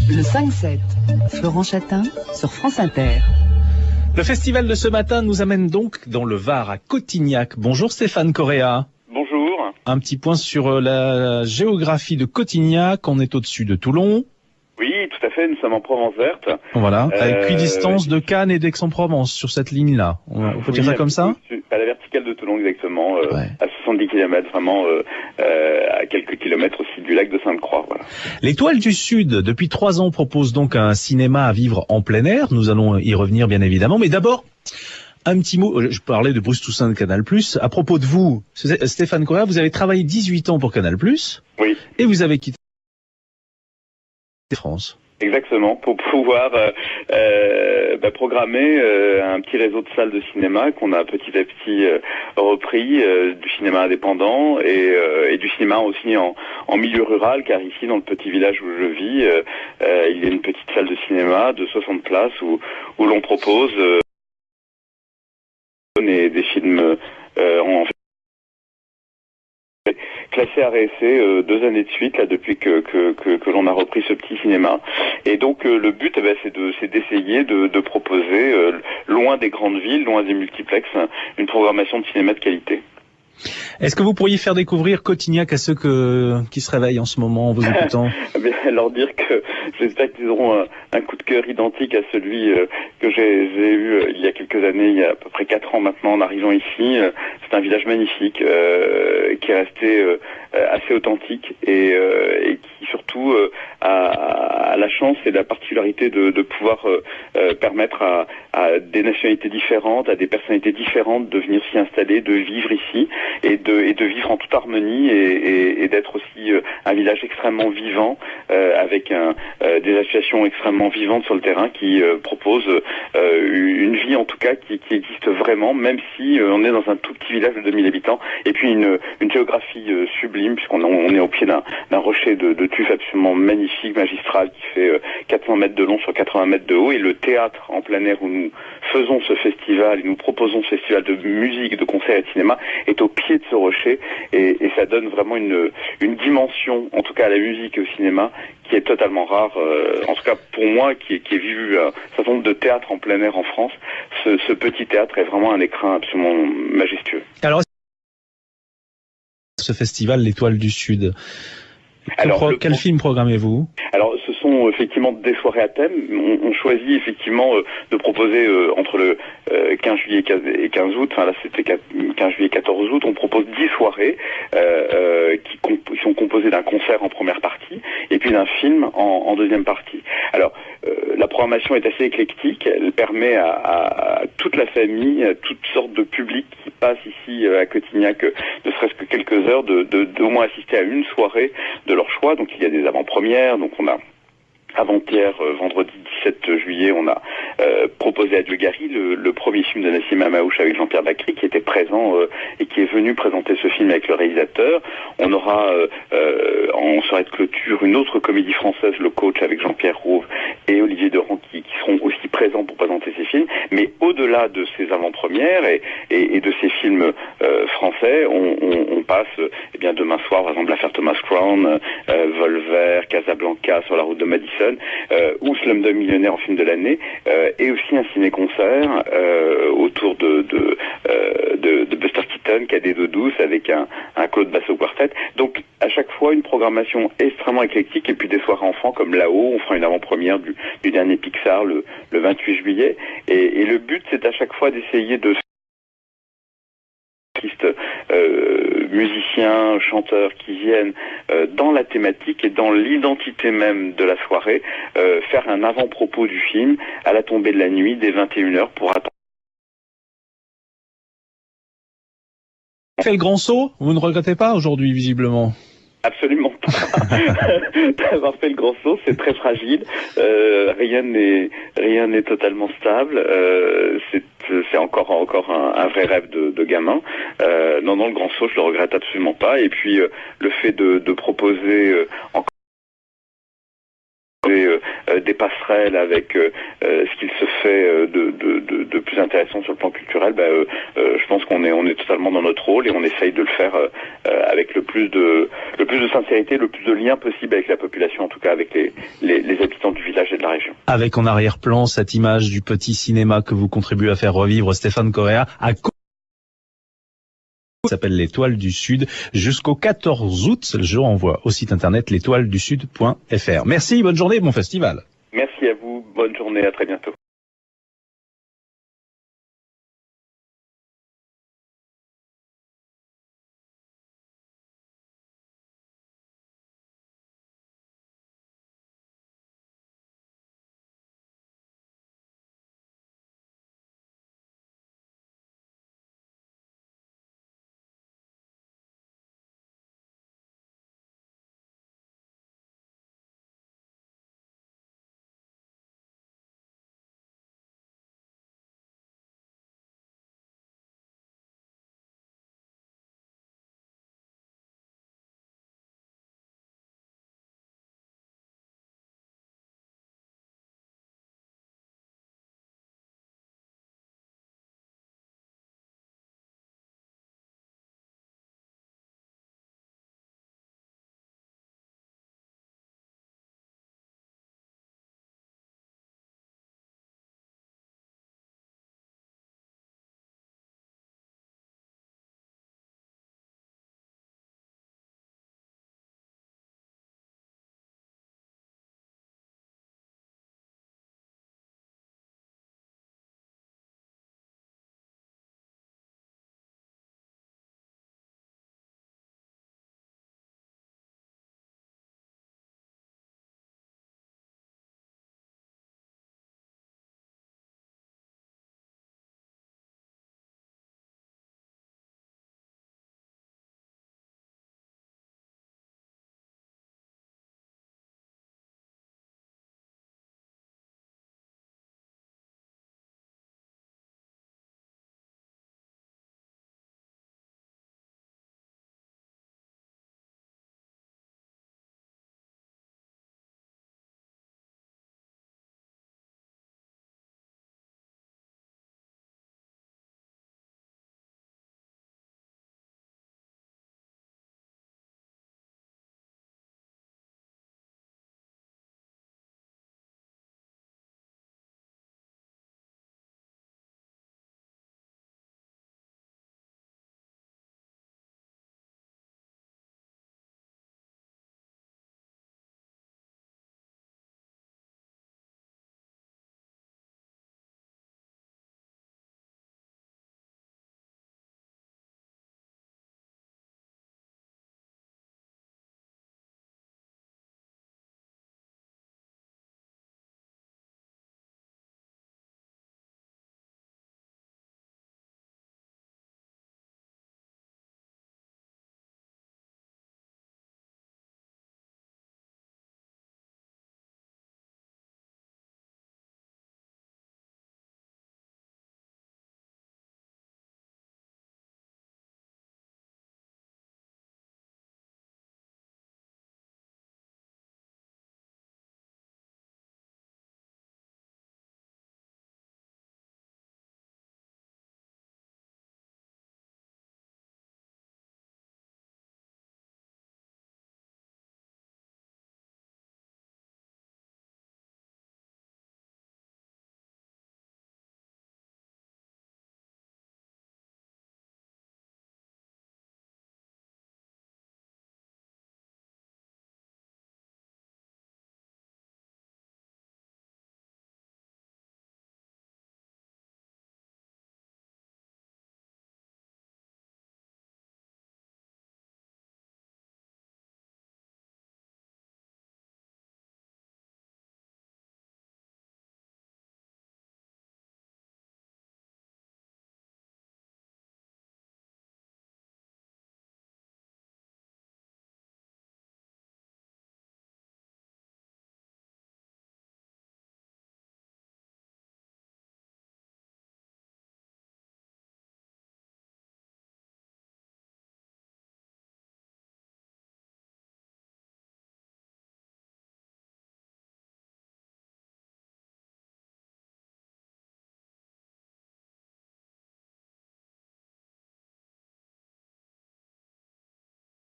Le 5-7, Florent Chatin sur France Inter. Le festival de ce matin nous amène donc dans le Var, à Cotignac. Bonjour Stéphane Correa. Bonjour. Un petit point sur la géographie de Cotignac. On est au-dessus de Toulon. Oui, tout à fait, nous sommes en Provence verte. Voilà, avec équidistance de Cannes et d'Aix-en-Provence sur cette ligne-là. On peut dire ça comme ça ? À la verticale de Toulon, exactement, à 70 km, vraiment à quelques kilomètres aussi du lac de Sainte-Croix. Voilà. L'Étoile du Sud, depuis 3 ans, propose donc un cinéma à vivre en plein air. Nous allons y revenir bien évidemment, mais d'abord, un petit mot, je parlais de Bruce Toussaint de Canal+. À propos de vous, Stéphane Correa, vous avez travaillé 18 ans pour Canal+. Oui. Et vous avez quitté France. Exactement, pour pouvoir programmer un petit réseau de salles de cinéma qu'on a petit à petit repris, du cinéma indépendant et du cinéma aussi en milieu rural, car ici dans le petit village où je vis, il y a une petite salle de cinéma de 60 places où l'on propose des films en classé RSC 2 années de suite là depuis que l'on a repris ce petit cinéma, et donc le but c'est d'essayer de proposer loin des grandes villes, loin des multiplexes, une programmation de cinéma de qualité. Est-ce que vous pourriez faire découvrir Cotignac à ceux qui se réveillent en ce moment en vous écoutant? Leur dire que j'espère qu'ils auront un coup de cœur identique à celui que j'ai eu il y a quelques années, il y a à peu près 4 ans maintenant, en arrivant ici. C'est un village magnifique qui est resté assez authentique et qui surtout a la chance et la particularité de pouvoir permettre à des nationalités différentes, à des personnalités différentes de venir s'y installer, de vivre ici et de vivre en toute harmonie et d'être aussi un village extrêmement vivant avec des associations extrêmement vivantes sur le terrain qui proposent une vie en tout cas qui existe vraiment, même si on est dans un tout petit village de 2000 habitants, et puis une géographie sublime puisqu'on est au pied d'un rocher de tuf absolument magnifique, magistral, qui fait 400 mètres de long sur 80 mètres de haut, et le théâtre en plein air où nous faisons ce festival et nous proposons ce festival de musique, de concerts et de cinéma est au pied de ce rocher, et ça donne vraiment une dimension, en tout cas à la musique et au cinéma, qui est totalement rare, en tout cas pour moi qui ai vu un certain nombre de théâtres en plein air en France. Ce petit théâtre est vraiment un écrin absolument majestueux. Alors, ce festival, l'Étoile du Sud, quel film programmez-vous? Alors, ce sont effectivement des soirées à thème. On choisit effectivement de proposer entre le 15 juillet et 15 août, enfin là c'était 15 juillet et 14 août, on propose 10 soirées qui sont composées d'un concert en première partie et puis d'un film en deuxième partie. Alors, la programmation est assez éclectique, elle permet à toute la famille, à toutes sortes de publics qui passent ici à Cotignac, ne serait-ce que quelques heures, d'au moins assister à une soirée de leur choix. Donc il y a des avant-premières, donc on a avant-hier, vendredi 17 juillet, on a proposé à Dieu Gary, le premier film de Nassim Amaouche avec Jean-Pierre Bacry, qui était présent et qui est venu présenter ce film avec le réalisateur. On aura en soirée de clôture une autre comédie française, Le Coach, avec Jean-Pierre Rouve et Olivier Deran, qui seront aussi présents pour présenter ces films. Mais au-delà de ces avant-premières et de ces films français, on passe demain soir, par exemple, l'affaire Thomas Crown, Volver, Casablanca, Sur la route de Madison, ou Slumdog Millionnaire en film de l'année, et aussi un ciné-concert autour de Buster Keaton, Cadet d'eau douce, avec un Claude Basso Quartet. Donc à chaque fois une programmation extrêmement éclectique, et puis des soirées enfants comme là-haut, on fera une avant-première du dernier Pixar le 28 juillet, et le but c'est à chaque fois d'essayer de musiciens, chanteurs qui viennent dans la thématique et dans l'identité même de la soirée, faire un avant-propos du film à la tombée de la nuit dès 21h pour attendre. Fait le grand saut, vous ne regrettez pas aujourd'hui visiblement? Absolument pas. D'avoir fait le grand saut, c'est très fragile. Rien n'est totalement stable. C'est encore un vrai rêve de gamin. Non, le grand saut, je le regrette absolument pas. Et puis le fait de proposer encore des passerelles avec ce qu'il se fait de plus intéressant sur le plan culturel, je pense qu'on est totalement dans notre rôle et on essaye de le faire avec le plus de sincérité, le plus de lien possible avec la population, en tout cas avec les habitants du avec en arrière-plan cette image du petit cinéma que vous contribuez à faire revivre, Stéphane Correa, s'appelle l'Étoile du Sud, jusqu'au 14 août. Je renvoie au site internet l'étoiledusud.fr. Merci, bonne journée, bon festival. Merci à vous, bonne journée, à très bientôt.